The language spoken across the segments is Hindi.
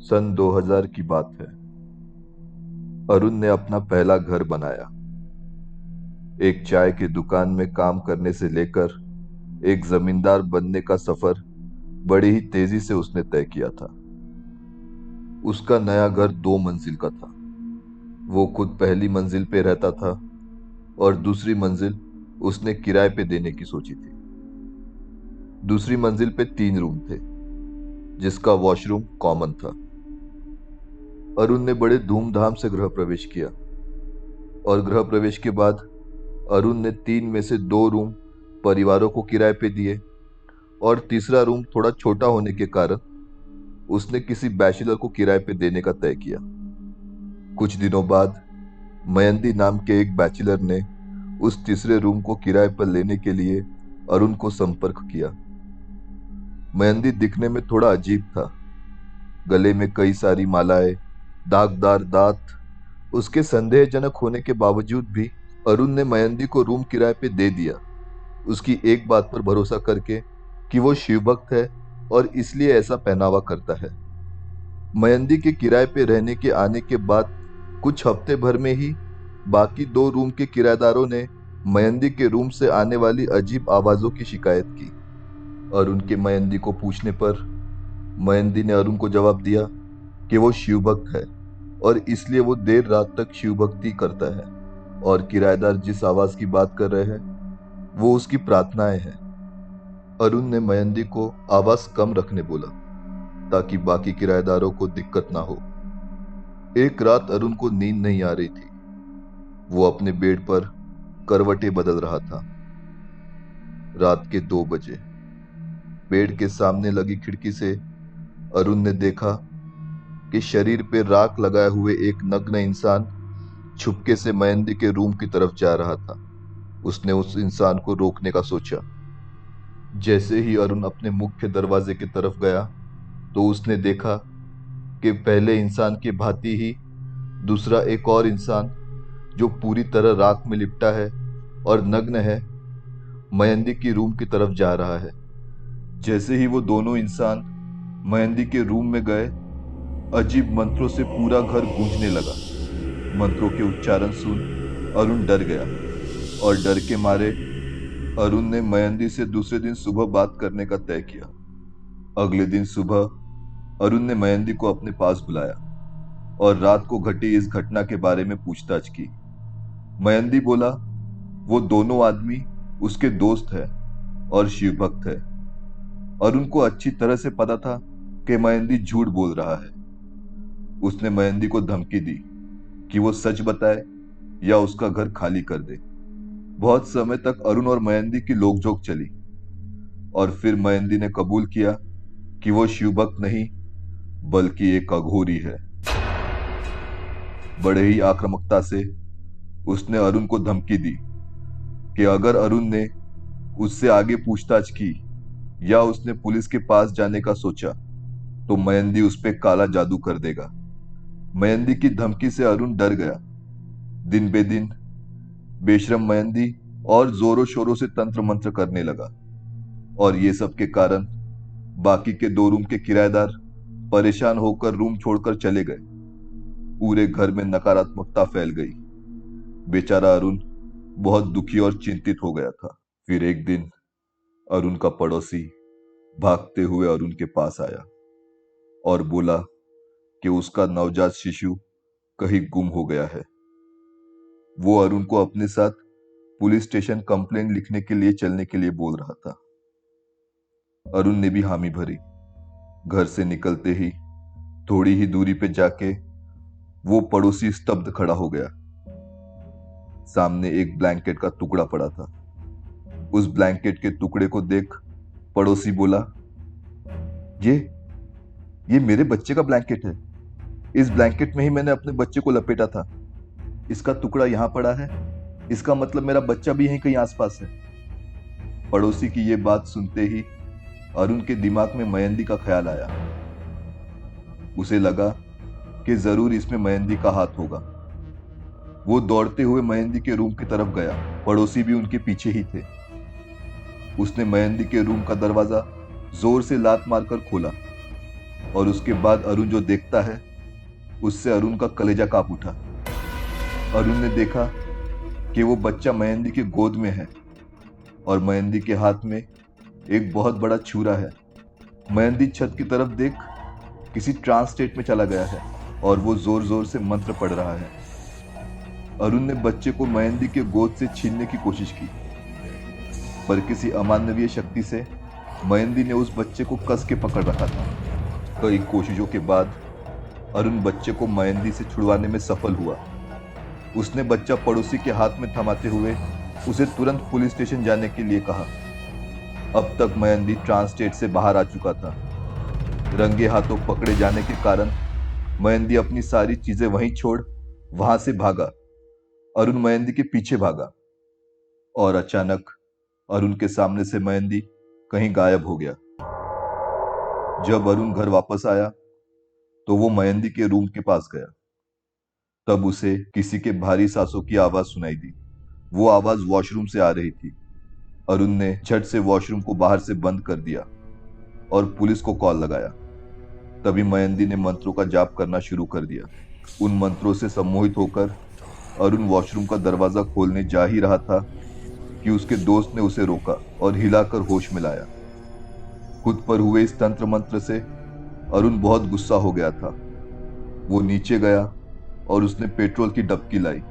सन 2000 की बात है। अरुण ने अपना पहला घर बनाया। एक चाय की दुकान में काम करने से लेकर एक जमींदार बनने का सफर बड़ी ही तेजी से उसने तय किया था। उसका नया घर 2 मंजिल का था। वो खुद पहली मंजिल पे रहता था और दूसरी मंजिल उसने किराए पे देने की सोची थी। दूसरी मंजिल पे 3 रूम थे, जिसका वॉशरूम कॉमन था। अरुण ने बड़े धूमधाम से गृह प्रवेश किया और गृह प्रवेश के बाद अरुण ने 3 में से 2 रूम परिवारों को किराए पे दिए और तीसरा रूम थोड़ा छोटा होने के कारण उसने किसी बैचलर को किराए पे देने का तय किया। कुछ दिनों बाद मयंदी नाम के एक बैचलर ने उस तीसरे रूम को किराए पर लेने के लिए अरुण को संपर्क किया। मयंदी दिखने में थोड़ा अजीब था। गले में कई सारी मालाएं, दागदार दांत। उसके संदेहजनक होने के बावजूद भी अरुण ने मयंदी को रूम किराए पे दे दिया, उसकी एक बात पर भरोसा करके कि वो शिवभक्त है और इसलिए ऐसा पहनावा करता है। मयंदी के किराए पे रहने के आने के बाद कुछ हफ्ते भर में ही बाकी 2 रूम के किराएदारों ने मयंदी के रूम से आने वाली अजीब आवाजों की शिकायत की। अरुण के मयंदी को पूछने पर मयंदी ने अरुण को जवाब दिया कि वो शिवभक्त है और इसलिए वो देर रात तक शिवभक्ति करता है और किराएदार जिस आवाज की बात कर रहे हैं वो उसकी प्रार्थनाएं हैं। अरुण ने मयंदी को आवाज कम रखने बोला ताकि बाकी किराएदारों को दिक्कत ना हो। एक रात अरुण को नींद नहीं आ रही थी। वो अपने बेड पर करवटें बदल रहा था। रात के 2 बजे बेड के सामने लगी खिड़की से अरुण ने देखा कि शरीर पे राख लगाए हुए एक नग्न इंसान छुपके से मयंदी के रूम की तरफ जा रहा था। उसने उस इंसान को रोकने का सोचा। जैसे ही अरुण अपने मुख्य दरवाजे की तरफ गया तो उसने देखा कि पहले इंसान की भांति ही दूसरा एक और इंसान, जो पूरी तरह राख में लिपटा है और नग्न है, मयंदी की रूम की तरफ जा रहा है। जैसे ही वो दोनों इंसान मयंदी के रूम में गए, अजीब मंत्रों से पूरा घर गूंजने लगा। मंत्रों के उच्चारण सुन अरुण डर गया और डर के मारे अरुण ने मयंदी से दूसरे दिन सुबह बात करने का तय किया। अगले दिन सुबह अरुण ने मयंदी को अपने पास बुलाया और रात को घटी इस घटना के बारे में पूछताछ की। मयंदी बोला वो दोनों आदमी उसके दोस्त है और शिवभक्त है। अरुण को अच्छी तरह से पता था कि मयंदी झूठ बोल रहा है। उसने मयंदी को धमकी दी कि वो सच बताए या उसका घर खाली कर दे। बहुत समय तक अरुण और मयंदी की नोकझोंक चली और फिर मयंदी ने कबूल किया कि वो शिवभक्त नहीं बल्कि एक अघोरी है। बड़े ही आक्रामकता से उसने अरुण को धमकी दी कि अगर अरुण ने उससे आगे पूछताछ की या उसने पुलिस के पास जाने का सोचा तो मयंदी उस पे काला जादू कर देगा। मयंदी की धमकी से अरुण डर गया। दिन बे दिन बेशरम मयंदी और जोरों शोरों से तंत्र मंत्र करने लगा और ये सब के कारण बाकी के 2 रूम के किराएदार परेशान होकर रूम छोड़कर चले गए। पूरे घर में नकारात्मकता फैल गई। बेचारा अरुण बहुत दुखी और चिंतित हो गया था। फिर एक दिन अरुण का पड़ोसी भागते हुए अरुण के पास आया और बोला कि उसका नवजात शिशु कहीं गुम हो गया है। वो अरुण को अपने साथ पुलिस स्टेशन कंप्लेंट लिखने के लिए चलने के लिए बोल रहा था। अरुण ने भी हामी भरी। घर से निकलते ही थोड़ी ही दूरी पे जाके वो पड़ोसी स्तब्ध खड़ा हो गया। सामने एक ब्लैंकेट का टुकड़ा पड़ा था। उस ब्लैंकेट के टुकड़े को देख पड़ोसी बोला, ये ये मेरे बच्चे का ब्लैंकेट है। इस ब्लैंकेट में ही मैंने अपने बच्चे को लपेटा था। इसका टुकड़ा यहां पड़ा है, इसका मतलब मेरा बच्चा भी यहीं कहीं आसपास है। पड़ोसी की ये बात सुनते ही अरुण के दिमाग में मयंदी का ख्याल आया। उसे लगा कि जरूर इसमें मयंदी का हाथ होगा। वो दौड़ते हुए मयंदी के रूम की तरफ गया। पड़ोसी भी उनके पीछे ही थे। उसने मयंदी के रूम का दरवाजा जोर से लात मारकर खोला और उसके बाद अरुण जो देखता है उससे अरुण का कलेजा कांप उठा। अरुण ने देखा कि वो बच्चा मयंदी की गोद में है और मयंदी के हाथ में एक बहुत बड़ा छुरा है। मयंदी छत की तरफ देख किसी ट्रांस स्टेट में चला गया है और वो जोर जोर से मंत्र पढ़ रहा है। अरुण ने बच्चे को मयंदी के गोद से छीनने की कोशिश की, पर किसी अमानवीय शक्ति से मयंदी ने उस बच्चे को कस के पकड़ रखा था। कई कोशिशों के बाद अरुण बच्चे को मयंदी से छुड़वाने में सफल हुआ। उसने बच्चा पड़ोसी के हाथ में थमाते हुए उसे तुरंत पुलिस स्टेशन जाने के लिए कहा। अब तक मयंदी ट्रांस स्टेट से बाहर आ चुका था। रंगे हाथों पकड़े जाने के कारण मयंदी अपनी सारी चीजें वहीं छोड़ वहां से भागा। अरुण मयंदी के पीछे भागा और अचानक अरुण के सामने से मयंदी कहीं गायब हो गया। जब अरुण घर वापस आया तो वो मयंदी के रूम के पास गया। तब उसे किसी के भारी सांसों की आवाज सुनाई दी। वो आवाज वॉशरूम से आ रही थी। अरुण ने झट से वॉशरूम को बाहर से बंद कर दिया और पुलिस को कॉल लगाया। तभी मयंदी ने मंत्रों का जाप करना शुरू कर दिया। उन मंत्रों से सम्मोहित होकर अरुण वॉशरूम का दरवाजा खोलने जा ही रहा था कि उसके दोस्त ने उसे रोका और हिलाकर होश में लाया। खुद पर हुए इस तंत्र मंत्र से अरुण बहुत गुस्सा हो गया था। वो नीचे गया और उसने पेट्रोल की डबकी लाई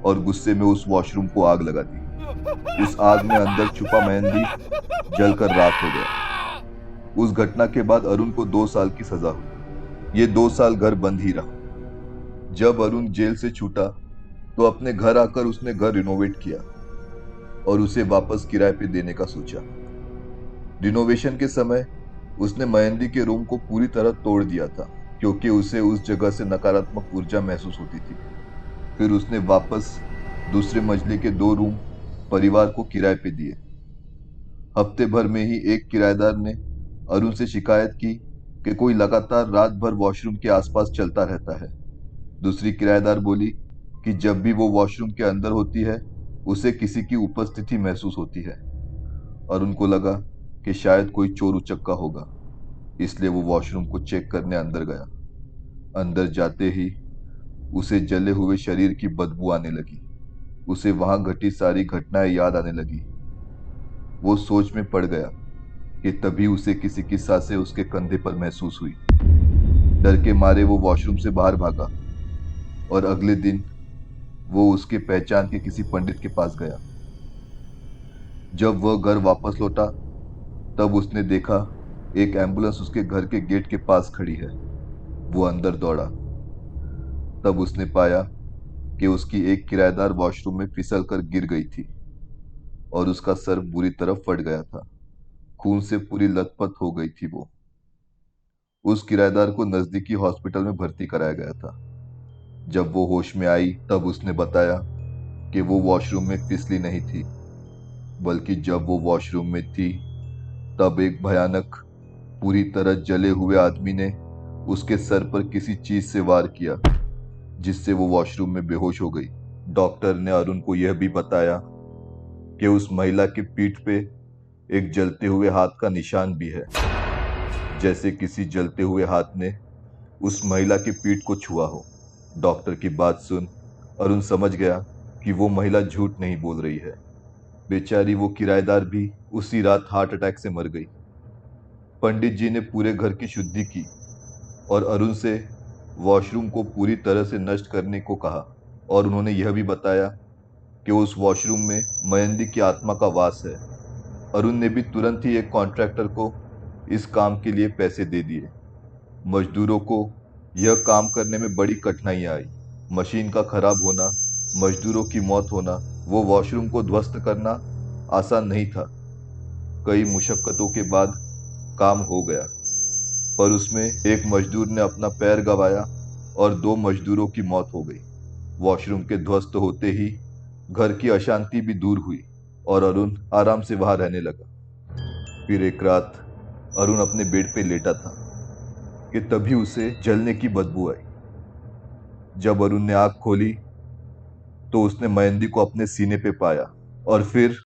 और गुस्से में उस वॉशरूम को आग लगा दी। उस आग में अंदर छुपा मयंदी जलकर राख हो गया। उस घटना के बाद अरुण को 2 साल की सजा हुई। ये 2 साल घर बंद ही रहा। जब अरुण जेल से छूटा तो अपने घर आकर उसने घर रिनोवेट किया और उसे वापस किराए पे देने का सोचा। रिनोवेशन के समय उसने मयंदी के रूम को पूरी तरह तोड़ दिया था क्योंकि उसे उस जगह से नकारात्मक ऊर्जा महसूस होती थी। फिर उसने वापस दूसरे मंजिले के 2 रूम परिवार को किराए पे दिए। हफ्ते भर में ही एक किराएदार ने अरुण से शिकायत की कि कोई लगातार रात भर वॉशरूम के आसपास चलता रहता है। दूसरी किराएदार बोली कि जब भी वो वॉशरूम के अंदर होती है उसे किसी की उपस्थिति महसूस होती है। अरुण को लगा कि शायद कोई चोर उचक्का होगा, इसलिए वो वॉशरूम को चेक करने अंदर गया। अंदर जाते ही उसे जले हुए शरीर की बदबू आने लगी। उसे वहां घटी सारी घटनाएं याद आने लगी। वो सोच में पड़ गया कि तभी उसे किसी की सांसें उसके कंधे पर महसूस हुई। डर के मारे वो वॉशरूम से बाहर भागा और अगले दिन वो उसके पहचान के किसी पंडित के पास गया। जब वह घर वापस लौटा तब उसने देखा एक एम्बुलेंस उसके घर के गेट के पास खड़ी है। वो अंदर दौड़ा। तब उसने पाया कि उसकी एक किराएदार वॉशरूम में फिसल कर गिर गई थी और उसका सर बुरी तरह फट गया था। खून से पूरी लथपथ हो गई थी वो। उस किराएदार को नजदीकी हॉस्पिटल में भर्ती कराया गया था। जब वो होश में आई तब उसने बताया कि वो वॉशरूम में फिसली नहीं थी, बल्कि जब वो वॉशरूम में थी तब एक भयानक पूरी तरह जले हुए आदमी ने उसके सर पर किसी चीज से वार किया, जिससे वो वॉशरूम में बेहोश हो गई। डॉक्टर ने अरुण को यह भी बताया कि उस महिला की पीठ पे एक जलते हुए हाथ का निशान भी है, जैसे किसी जलते हुए हाथ ने उस महिला की पीठ को छुआ हो। डॉक्टर की बात सुन अरुण समझ गया कि वो महिला झूठ नहीं बोल रही है। बेचारी वो किराएदार भी उसी रात हार्ट अटैक से मर गई। पंडित जी ने पूरे घर की शुद्धि की और अरुण से वॉशरूम को पूरी तरह से नष्ट करने को कहा और उन्होंने यह भी बताया कि उस वॉशरूम में मयंदी की आत्मा का वास है। अरुण ने भी तुरंत ही एक कॉन्ट्रैक्टर को इस काम के लिए पैसे दे दिए। मजदूरों को यह काम करने में बड़ी कठिनाइयां आई। मशीन का खराब होना, मजदूरों की मौत होना, वो वॉशरूम को ध्वस्त करना आसान नहीं था। कई मुशक्कतों के बाद काम हो गया, पर उसमें एक मजदूर ने अपना पैर गंवाया और 2 मजदूरों की मौत हो गई। वॉशरूम के ध्वस्त होते ही घर की अशांति भी दूर हुई और अरुण आराम से वहां रहने लगा। फिर एक रात अरुण अपने बेड पे लेटा था कि तभी उसे जलने की बदबू आई। जब अरुण ने आंख खोली तो उसने मयंदी को अपने सीने पे पाया और फिर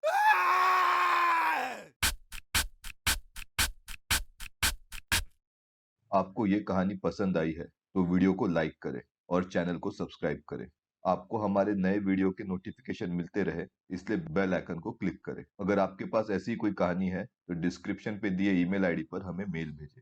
आपको ये कहानी पसंद आई है तो वीडियो को लाइक करें और चैनल को सब्सक्राइब करें। आपको हमारे नए वीडियो के नोटिफिकेशन मिलते रहे, इसलिए बेल आइकन को क्लिक करें। अगर आपके पास ऐसी कोई कहानी है तो डिस्क्रिप्शन पे दिए ईमेल आईडी पर हमें मेल भेजें।